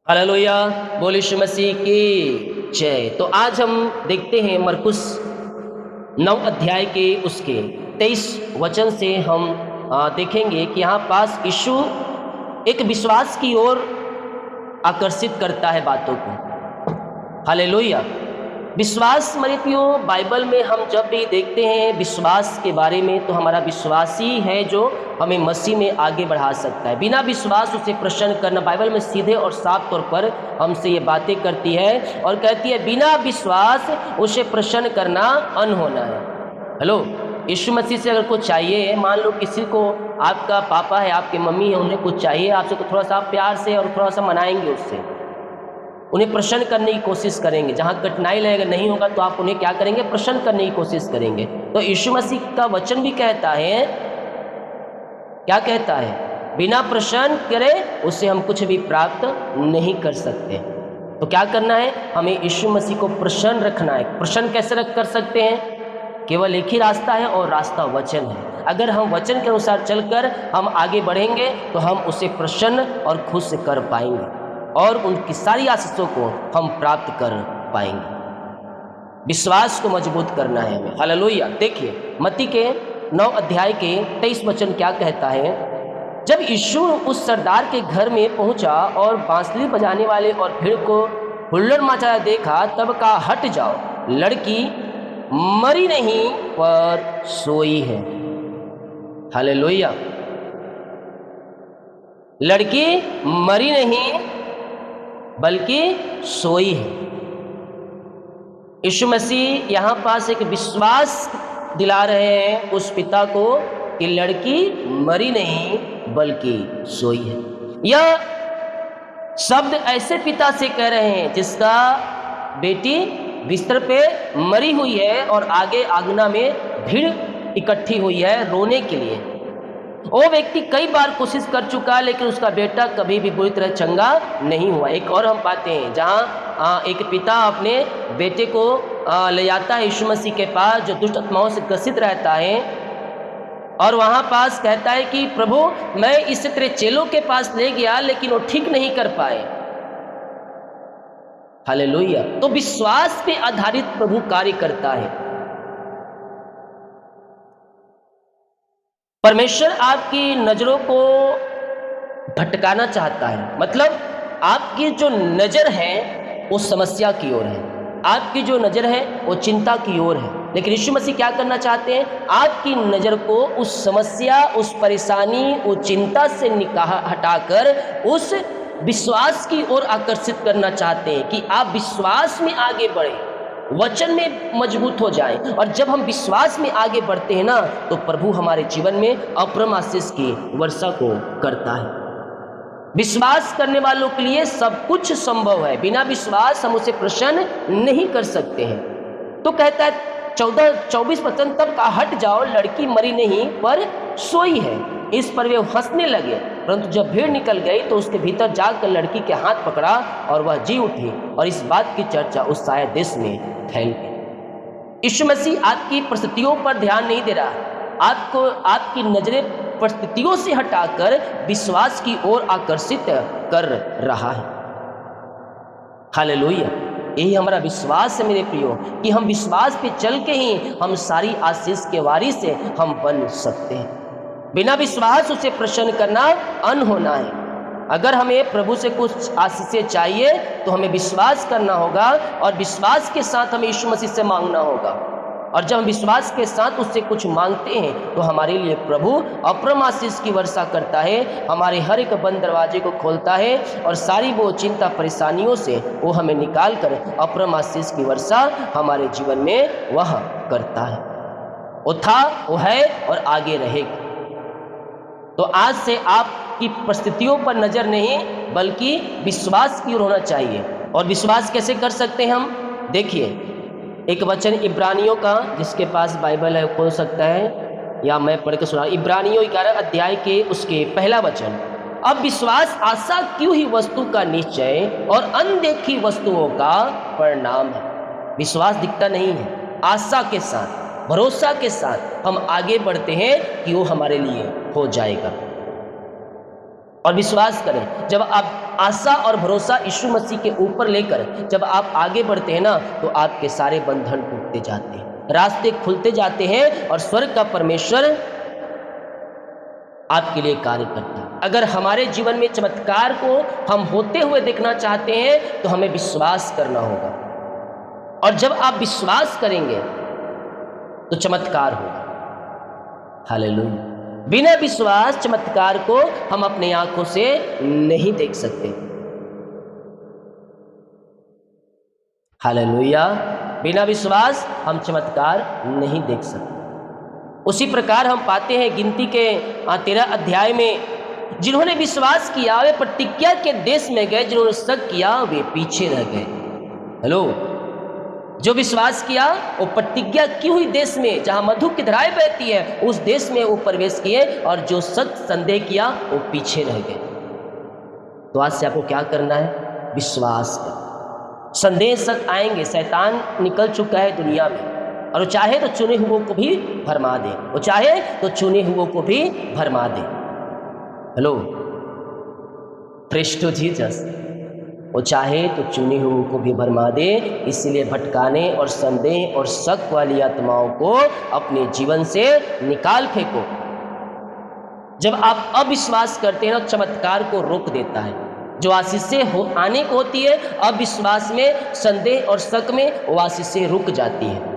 Hallelujah, बोले यीशु मसीह की जय। तो आज हम देखते हैं मरकुस 9 अध्याय के उसके 23 वचन से हम देखेंगे कि यहाँ पास यीशु एक विश्वास की ओर आकर्षित करता है बातों को। हालेलुया। विश्वास मेरे प्रियो, बाइबल में हम जब भी देखते हैं विश्वास के बारे में तो हमारा विश्वास ही है जो हमें मसीह में आगे बढ़ा सकता है। बिना विश्वास उसे प्रसन्न करना, बाइबल में सीधे और साफ तौर पर हमसे ये बातें करती है और कहती है बिना विश्वास उसे प्रसन्न करना अनहोना है। हेलो, यीशु मसीह से अगर कुछ चाहिए, मान लो किसी को आपका पापा है, आपके मम्मी है, उन्हें कुछ चाहिए आपसे तो थोड़ा सा प्यार से और थोड़ा सा मनाएंगे, उससे उन्हें प्रसन्न करने की कोशिश करेंगे। जहाँ कठिनाई लगेगा नहीं होगा तो आप उन्हें क्या करेंगे? प्रसन्न करने की कोशिश करेंगे। तो यीशु मसीह का वचन भी कहता है, क्या कहता है? बिना प्रसन्न करे उससे हम कुछ भी प्राप्त नहीं कर सकते। तो क्या करना है? हमें यीशु मसीह को प्रसन्न रखना है। प्रसन्न कैसे कर सकते हैं? केवल एक ही रास्ता है और रास्ता वचन है। अगर हम वचन के अनुसार चलकर हम आगे बढ़ेंगे तो हम उसे प्रसन्न और खुश कर पाएंगे और उनकी सारी आशीषों को हम प्राप्त कर पाएंगे। विश्वास को मजबूत करना है हमें। हालेलुया। देखिए मत्ती के 9 अध्याय के 23 वचन क्या कहता है? जब यीशु उस सरदार के घर में पहुंचा और बांसुरी बजाने वाले और भीड़ को हुल्लड़ मचाया देखा, तब कहा, हट जाओ, लड़की मरी नहीं पर सोई है। हालेलुया। लड़की मरी नहीं बल्कि सोई है। यीशु मसीह यहाँ पास एक विश्वास दिला रहे हैं उस पिता को कि लड़की मरी नहीं बल्कि सोई है। यह शब्द ऐसे पिता से कह रहे हैं जिसका बेटी बिस्तर पे मरी हुई है और आगे आंगना में भीड़ इकट्ठी हुई है रोने के लिए। वो व्यक्ति कई बार कोशिश कर चुका लेकिन उसका बेटा कभी भी बुरी तरह चंगा नहीं हुआ। एक और हम पाते हैं जहाँ एक पिता अपने बेटे को ले जाता है यीशु मसीह के पास जो दुष्ट आत्माओं से ग्रसित रहता है और वहाँ पास कहता है कि प्रभु मैं इसे तेरे चेलों के पास ले गया लेकिन वो ठीक नहीं कर पाए। हालेलुया। तो विश्वास पे आधारित प्रभु कार्य करता है। परमेश्वर आपकी नजरों को भटकाना चाहता है, मतलब आपकी जो नजर है वो समस्या की ओर है, आपकी जो नजर है वो चिंता की ओर है। लेकिन यीशु मसीह क्या करना चाहते हैं? आपकी नजर को उस समस्या, उस परेशानी, उस चिंता से हटाकर उस विश्वास की ओर आकर्षित करना चाहते हैं कि आप विश्वास में आगे बढ़ें, वचन में मजबूत हो जाएं। और जब हम विश्वास में आगे बढ़ते हैं ना तो प्रभु हमारे जीवन में अपरम आशीष की वर्षा को करता है। विश्वास करने वालों के लिए सब कुछ संभव है। बिना विश्वास हम उसे प्रसन्न नहीं कर सकते हैं। तो कहता है 24 वचन, तब कहा, हट जाओ, लड़की मरी नहीं पर सोई है। इस पर वे हंसने लगे, परंतु जब भीड़ निकल गई तो उसके भीतर जाकर लड़की के हाथ पकड़ा और वह जी उठी और इस बात की चर्चा उस सारे देश में फैल गई। यीशु मसीह आपकी परिस्थितियों पर ध्यान नहीं दे रहा, आपको आपकी नजरें परिस्थितियों से हटाकर विश्वास की ओर आकर्षित कर रहा है। हालेलुया। यही हमारा विश्वास है मेरे प्रियो कि हम विश्वास पे चल के ही हम सारी आशीष के वारिस से हम बन सकते हैं। बिना विश्वास उसे प्रसन्न करना अनहोना है। अगर हमें प्रभु से कुछ आशीषें चाहिए तो हमें विश्वास करना होगा और विश्वास के साथ हमें यीशु मसीह से मांगना होगा। और जब हम विश्वास के साथ उससे कुछ मांगते हैं तो हमारे लिए प्रभु अपरम आशीष की वर्षा करता है, हमारे हर एक बंद दरवाजे को खोलता है और सारी वो चिंता परेशानियों से वो हमें निकाल कर अपरम आशीष की वर्षा हमारे जीवन में वह करता है। वो था, वो है और आगे रहेगा। तो आज से आपकी परिस्थितियों पर नजर नहीं बल्कि विश्वास की ओर होना चाहिए। और विश्वास कैसे कर सकते हैं हम? देखिए एक वचन इब्रानियों का, जिसके पास बाइबल है खोल सकता है या मैं पढ़ के सुना। इब्रानियों 11 अध्याय के उसके पहला वचन, अब विश्वास आशा की हुई वस्तु का निश्चय और अनदेखी वस्तुओं का परिणाम है। विश्वास दिखता नहीं है, आशा के साथ, भरोसा के साथ हम आगे बढ़ते हैं कि वो हमारे लिए हो जाएगा। और विश्वास करें, जब आप आशा और भरोसा यीशु मसीह के ऊपर लेकर जब आप आगे बढ़ते हैं ना, तो आपके सारे बंधन टूटते जाते हैं, रास्ते खुलते जाते हैं और स्वर्ग का परमेश्वर आपके लिए कार्य करता है। अगर हमारे जीवन में चमत्कार को हम होते हुए देखना चाहते हैं तो हमें विश्वास करना होगा, और जब आप विश्वास करेंगे तो चमत्कार होगा। हालेलुया। बिना विश्वास चमत्कार को हम अपनी आंखों से नहीं देख सकते। हालेलुया। बिना विश्वास हम चमत्कार नहीं देख सकते। उसी प्रकार हम पाते हैं गिनती के 13 अध्याय में, जिन्होंने विश्वास किया वे प्रतिज्ञा के देश में गए, जिन्होंने शक किया वे पीछे रह गए। हेलो, जो विश्वास किया वो प्रतिज्ञा की हुई देश में जहां मधु की धाराएं बहती है, उस देश में वो प्रवेश किए, और जो शक संदेह किया वो पीछे रह गए। तो आज से आपको क्या करना है? विश्वास कर। संदेह शक आएंगे, शैतान निकल चुका है दुनिया में, और वो चाहे तो चुने हुओं को भी भरमा दे, वो चाहे तो चुने हुओं को भी भरमा दे। Hello, praise to Jesus. वो चाहे तो चुने हुओं को भी भरमा दे। इसलिए भटकाने और संदेह और शक वाली आत्माओं को अपने जीवन से निकाल फेंको। जब आप अविश्वास करते हैं, चमत्कार को रोक देता है। जो आशीषें आने को होती है, अविश्वास में, संदेह और शक में, वो आशीषें रुक जाती है।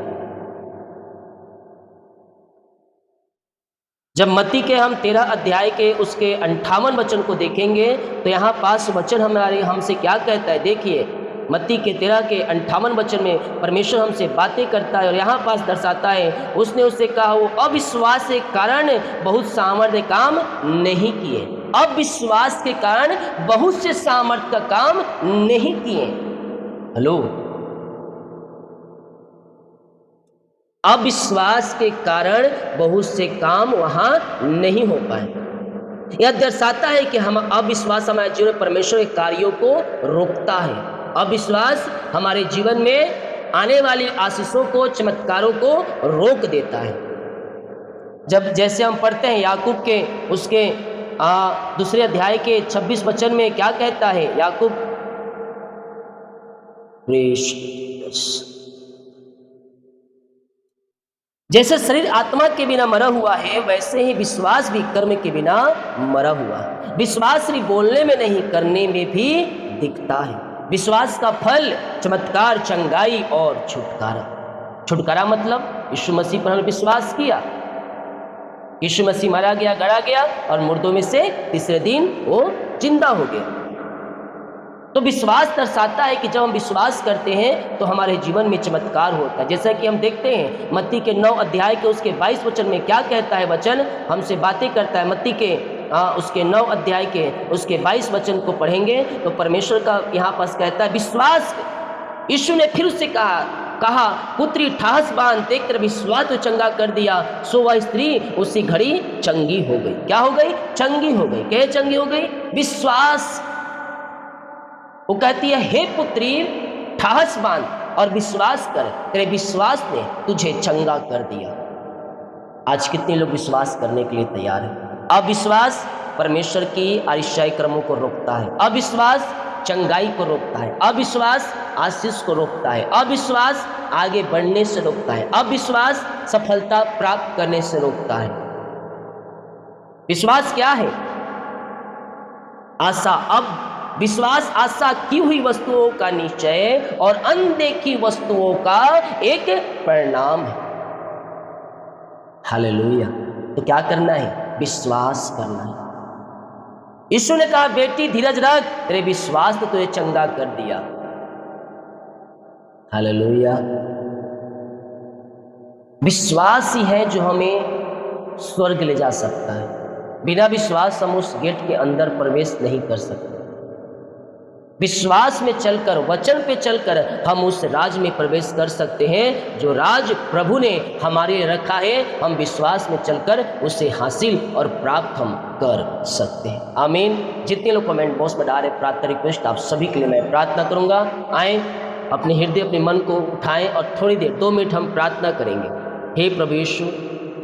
जब मत्ती के हम 13 अध्याय के उसके 58 वचन को देखेंगे तो यहाँ पास वचन हमसे क्या कहता है। देखिए, मत्ती के 13 के 58 वचन में परमेश्वर हमसे बातें करता है, और यहाँ पास दर्शाता है, उसने उससे कहा वो अविश्वास के कारण बहुत सामर्थ्य काम नहीं किए। अविश्वास के कारण बहुत से सामर्थ्य का काम नहीं किए। हेलो, अविश्वास के कारण बहुत से काम वहां नहीं हो पाए। यह दर्शाता है कि हम अविश्वास हमारे जीवन में परमेश्वर के कार्यों को रोकता है। अविश्वास हमारे जीवन में आने वाली आशीषों को, चमत्कारों को रोक देता है। जब जैसे हम पढ़ते हैं याकूब के उसके दूसरे अध्याय के 26 वचन में क्या कहता है याकूब, जैसे शरीर आत्मा के बिना मरा हुआ है, वैसे ही विश्वास भी कर्म के बिना मरा हुआ है। विश्वास सिर्फ बोलने में नहीं, करने में भी दिखता है। विश्वास का फल चमत्कार, चंगाई और छुटकारा। छुटकारा मतलब यीशु मसीह पर हमने विश्वास किया, यीशु मसीह मारा गया, गड़ा गया, और मुर्दों में से तीसरे दिन वो जिंदा हो गया। तो विश्वास दर्शाता है कि जब हम विश्वास करते हैं तो हमारे जीवन में चमत्कार होता है। जैसा कि हम देखते हैं मत्ती के 9 अध्याय के उसके 22 वचन में क्या कहता है, वचन हमसे बातें करता है। मत्ती के उसके 9 अध्याय के उसके 22 वचन को पढ़ेंगे तो परमेश्वर का यहाँ पास कहता है विश्वास। यीशु ने फिर उससे कहा पुत्री ठास बांध, देख कर विश्वास तो चंगा कर दिया। सो वह स्त्री उसी घड़ी चंगी हो गई। क्या हो गई? चंगी हो गई। क्या चंगी हो गई? विश्वास। वो कहती है हे पुत्री ठास बांध और विश्वास कर, तेरे विश्वास ने तुझे चंगा कर दिया। आज कितने लोग विश्वास करने के लिए तैयार हैं? अविश्वास परमेश्वर की आशिषाई कर्मों को रोकता है। अविश्वास चंगाई को रोकता है। अविश्वास आशीष को रोकता है। अविश्वास आगे बढ़ने से रोकता है। अविश्वास सफलता प्राप्त करने से रोकता है। विश्वास क्या है? आशा। अब विश्वास आशा की हुई वस्तुओं का निश्चय और अनदेखी वस्तुओं का एक परिणाम है। हालेलुया। तो क्या करना है? विश्वास करना है। यीशु ने कहा बेटी धीरज रख, तेरे विश्वास ने तुझे चंगा कर दिया। हालेलुया। विश्वास ही है जो हमें स्वर्ग ले जा सकता है। बिना विश्वास हम उस गेट के अंदर प्रवेश नहीं कर सकते। विश्वास में चलकर, वचन पे चलकर हम उस राज में प्रवेश कर सकते हैं जो राज प्रभु ने हमारे रखा है। हम विश्वास में चलकर उसे हासिल और प्राप्त हम कर सकते हैं। आमीन। जितने लोग कमेंट बॉक्स में डाल रहे प्रार्थना रिक्वेस्ट, आप सभी के लिए मैं प्रार्थना करूंगा। आए अपने हृदय, अपने मन को उठाएं और थोड़ी देर 2 मिनट हम प्रार्थना करेंगे। हे प्रभु यीशु,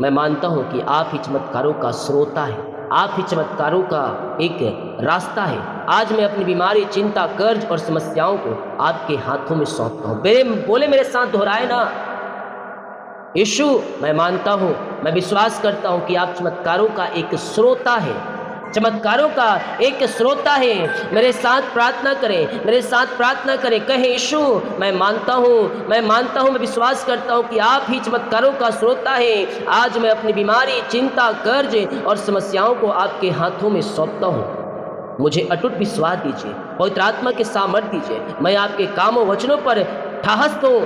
मैं मानता हूँ कि आप ही चमत्कारों का स्रोता है। आप ही चमत्कारों का एक रास्ता है। आज मैं अपनी बीमारी, चिंता, कर्ज और समस्याओं को आपके हाथों में सौंपता हूँ। बोले मेरे साथ दोहराए ना, यीशु मैं मानता हूँ, मैं विश्वास करता हूँ कि आप चमत्कारों का एक स्रोता है, चमत्कारों का एक श्रोता है। मेरे साथ प्रार्थना करें, मेरे साथ प्रार्थना करें, कहें यीशु मैं मानता हूँ, मैं मानता हूँ, मैं विश्वास करता हूँ कि आप ही चमत्कारों का श्रोता है। आज मैं अपनी बीमारी, चिंता, कर्ज और समस्याओं को आपके हाथों में सौंपता हूँ। मुझे अटूट विश्वास दीजिए, पवित्र आत्मा के सामर्थ्य दीजिए। मैं आपके कामों वचनों पर ठहरता हूँ,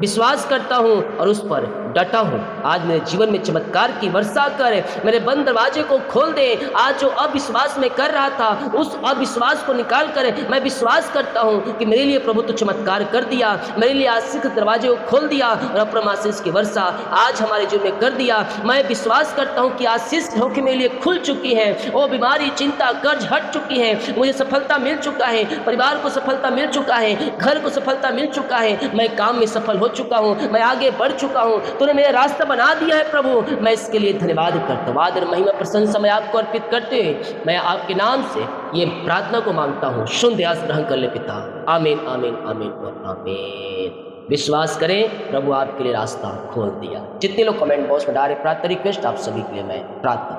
विश्वास करता हूँ और उस पर डटा हूँ। आज मेरे जीवन में चमत्कार की वर्षा कर मेरे बंद दरवाजे को खोल दे। आज जो अविश्वास में कर रहा था, उस अविश्वास को निकाल कर मैं विश्वास करता हूँ कि मेरे लिए प्रभु तो चमत्कार कर दिया, मेरे लिए आशीष के दरवाजे को खोल दिया और अपरम आशीष की वर्षा आज हमारे जीवन में कर दिया। मैं विश्वास करता हूँ कि आशीष होकर मेरे लिए खुल चुकी है, वो बीमारी, चिंता, कर्ज हट चुकी है, मुझे सफलता मिल चुका है, परिवार को सफलता मिल चुका है, घर को सफलता मिल चुका है, मैं काम में सफल हो चुका हूँ, मैं आगे बढ़ चुका हूँ, तूने मेरा रास्ता बना दिया है प्रभु। मैं इसके लिए धन्यवाद करता हूँ। आदर, महिमा, प्रशंसा मैं आपको अर्पित करते हुए मैं आपके नाम से ये प्रार्थना को मांगता हूँ। शुद्ध दयास ग्रहण कर ले पिता। आमीन, आमीन, आमीन और आमीन। विश्वास करें, प्रभु आपके लिए रास्ता खोल दिया। जितने लोग कमेंट बॉक्स में डाले प्रार्थना रिक्वेस्ट, आप सभी के लिए मैं प्रार्थना